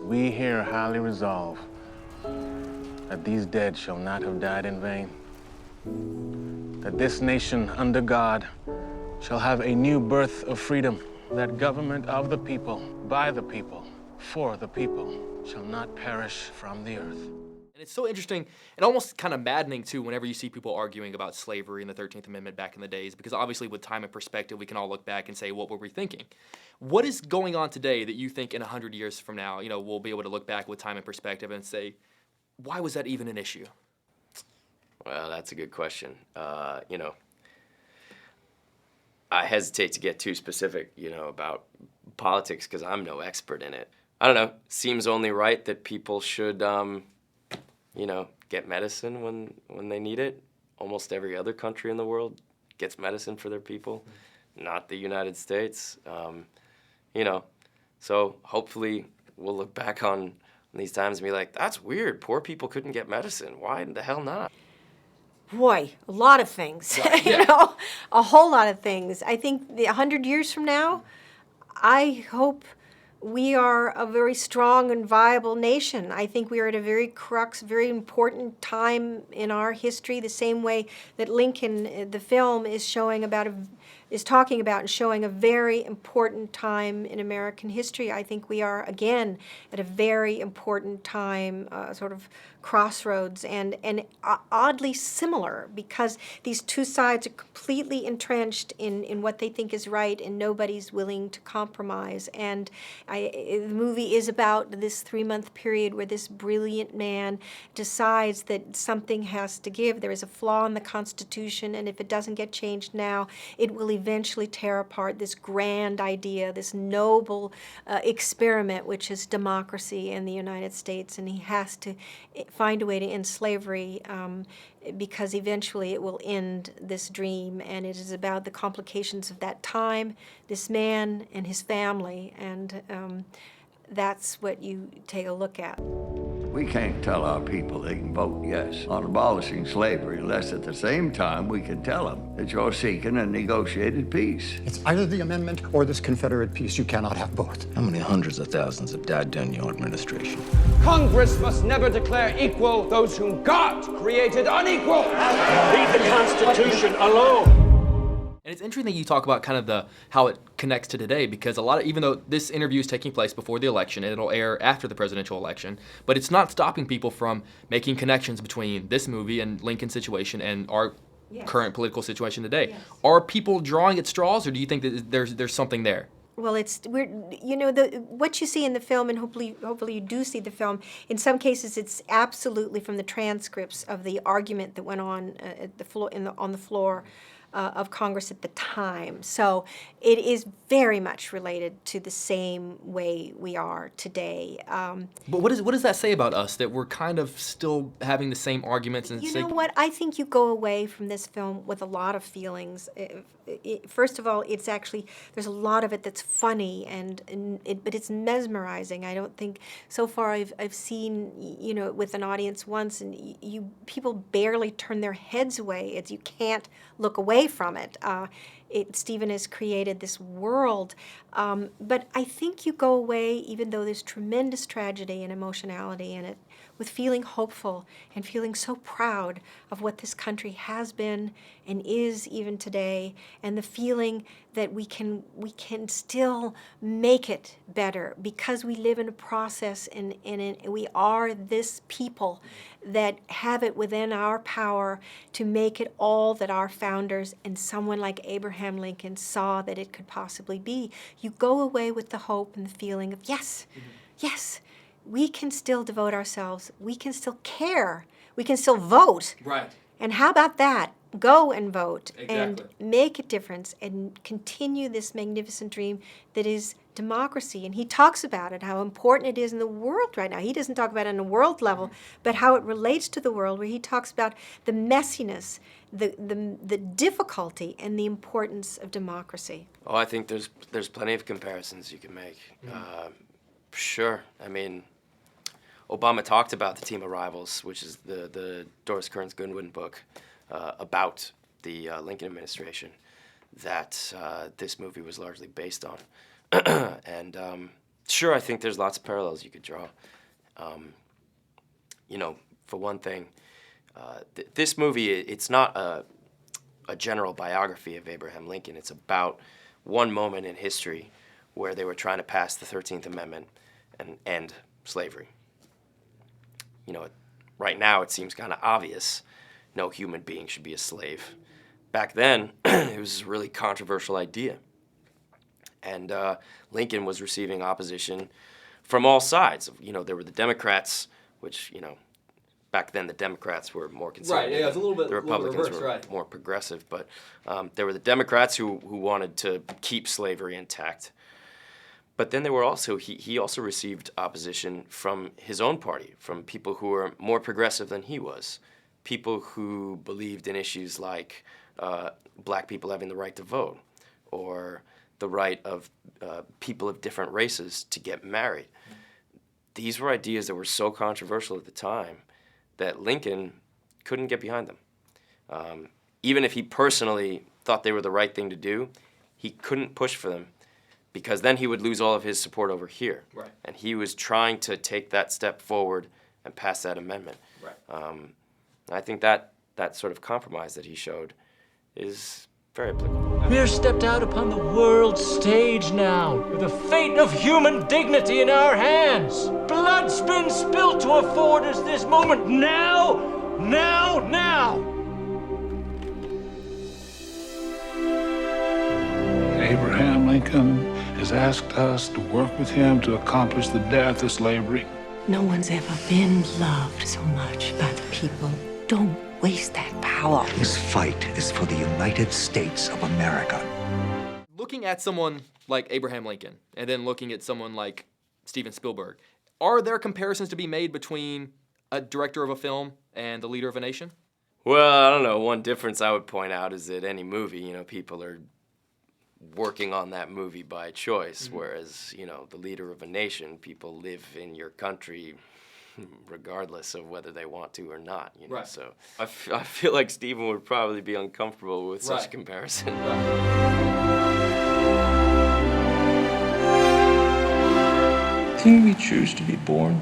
We here highly resolve that these dead shall not have died in vain, that this nation under God shall have a new birth of freedom, that government of the people, by the people, for the people, shall not perish from the earth. And it's so interesting and almost kind of maddening, too, whenever you see people arguing about slavery and the 13th Amendment back in the days, because obviously with time and perspective, we can all look back and say, what were we thinking? What is going on today that you think in 100 years from now, we'll be able to look back with time and perspective and say, why was that even an issue? Well, that's a good question. I hesitate to get too specific, about politics because I'm no expert in it. I don't know. Seems only right that people should, get medicine when they need it. Almost every other country in the world gets medicine for their people, not the United States. So hopefully we'll look back on these times and be like, that's weird. Poor people couldn't get medicine. Why the hell not? Boy, a lot of things, Right, yeah. A whole lot of things. I think 100 years from now, I hope we are a very strong and viable nation. I think we are at a very crux, very important time in our history, the same way that Lincoln, the film, is talking about and showing a very important time in American history. I think we are, again, at a very important time, sort of crossroads, and oddly similar, because these two sides are completely entrenched in what they think is right, and nobody's willing to compromise. And the movie is about this 3-month period where this brilliant man decides that something has to give. There is a flaw in the Constitution, and if it doesn't get changed now, it will eventually tear apart this grand idea, this noble experiment, which is democracy in the United States. And he has to find a way to end slavery because eventually it will end this dream. And it is about the complications of that time, this man and his family, and that's what you take a look at. We can't tell our people they can vote yes on abolishing slavery unless at the same time we can tell them that you're seeking a negotiated peace. It's either the amendment or this Confederate peace. You cannot have both. How many hundreds of thousands have died during your administration? Congress must never declare equal those whom God created unequal. Leave the Constitution alone. And it's interesting that you talk about kind of how it connects to today, because even though this interview is taking place before the election and it'll air after the presidential election, but it's not stopping people from making connections between this movie and Lincoln's situation and our current political situation today. Yes. Are people drawing at straws, or do you think that there's something there? Well, what you see in the film, and hopefully you do see the film. In some cases, it's absolutely from the transcripts of the argument that went on at the floor on the floor of Congress at the time. So it is very much related to the same way we are today. But what does that say about us, that we're kind of still having the same arguments? And you know what? I think you go away from this film with a lot of feelings. First of all, it's actually, there's a lot of it that's funny, but it's mesmerizing. I don't think, so far I've seen, with an audience once, and people barely turn their heads away. You can't look away from it. Stephen has created this world, but I think you go away, even though there's tremendous tragedy and emotionality in it, with feeling hopeful and feeling so proud of what this country has been and is even today, and the feeling that we can still make it better because we live in a process, and we are this people that have it within our power to make it all that our founders and someone like Abraham Lincoln saw that it could possibly be. You go away with the hope and the feeling of, yes, we can still devote ourselves. We can still care. We can still vote. Right. And how about that? Go and vote. Exactly. And make a difference and continue this magnificent dream that is democracy. And he talks about it, how important it is in the world right now. He doesn't talk about it on a world level, but how it relates to the world, where he talks about the messiness, the difficulty, and the importance of democracy. Oh, I think there's plenty of comparisons you can make. Sure. I mean, Obama talked about the Team of Rivals, which is the Doris Kearns Goodwin book about the Lincoln administration that this movie was largely based on. And Sure, I think there's lots of parallels you could draw. You know, for one thing, this movie, it's not a general biography of Abraham Lincoln. It's about one moment in history where they were trying to pass the 13th Amendment and end slavery. You know, right now it seems kind of obvious no human being should be a slave. Back then, it was a really controversial idea. And Lincoln was receiving opposition from all sides. You know, there were the Democrats, which, you know, back then the Democrats were more conservative. Right, yeah, it's a little bit the Republicans reversed, were right. more progressive. But there were the Democrats who wanted to keep slavery intact. But then there were also, he also received opposition from his own party, from people who were more progressive than he was, people who believed in issues like black people having the right to vote, or the right of people of different races to get married. These were ideas that were so controversial at the time that Lincoln couldn't get behind them. Even if he personally thought they were the right thing to do, he couldn't push for them because then he would lose all of his support over here. Right. And he was trying to take that step forward and pass that amendment. Right. I think that sort of compromise that he showed is very applicable. We're stepped out upon the world stage now, with the fate of human dignity in our hands. Blood's been spilt to afford us this moment. Now! Now! Now! Abraham Lincoln has asked us to work with him to accomplish the death of slavery. No one's ever been loved so much by the people. Don't waste that power. This fight is for the United States of America. Looking at someone like Abraham Lincoln and then looking at someone like Steven Spielberg, are there comparisons to be made between a director of a film and the leader of a nation? Well, I don't know. One difference I would point out is that any movie, you know, people are working on that movie by choice, whereas, you know, the leader of a nation, people live in your country regardless of whether they want to or not, you know. Right. So I feel like Stephen would probably be uncomfortable with such a comparison. I think we choose to be born,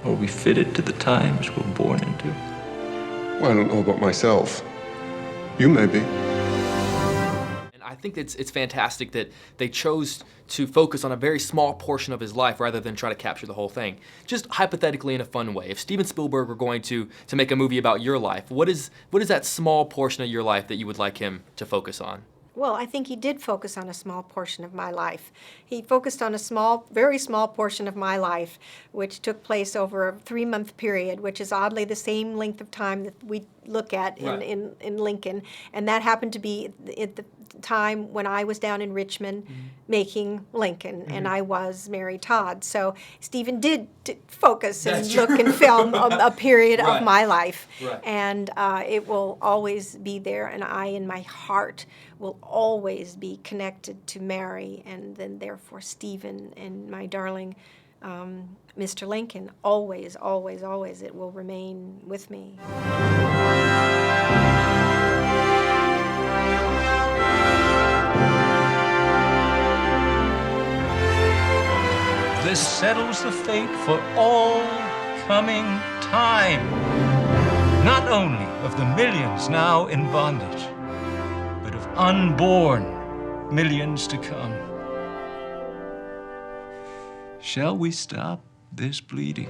or we fitted to the times we're born into. Well, I don't know about myself. You may be. I think it's fantastic that they chose to focus on a very small portion of his life rather than try to capture the whole thing. Just hypothetically in a fun way, if Steven Spielberg were going to make a movie about your life, what is that small portion of your life that you would like him to focus on? Well, I think he did focus on a small portion of my life. He focused on a very small portion of my life, which took place over a 3-month period, which is oddly the same length of time that we look at in Lincoln. And that happened to be at the time when I was down in Richmond making Lincoln, and I was Mary Todd. So Stephen did focus and look and film a period of my life. Right. And it will always be there, and I, in my heart, will always be connected to Mary, and then therefore Stephen and my darling Mr. Lincoln. Always, always, always, it will remain with me. This settles the fate for all coming time. Not only of the millions now in bondage, but of unborn millions to come. Shall we stop this bleeding?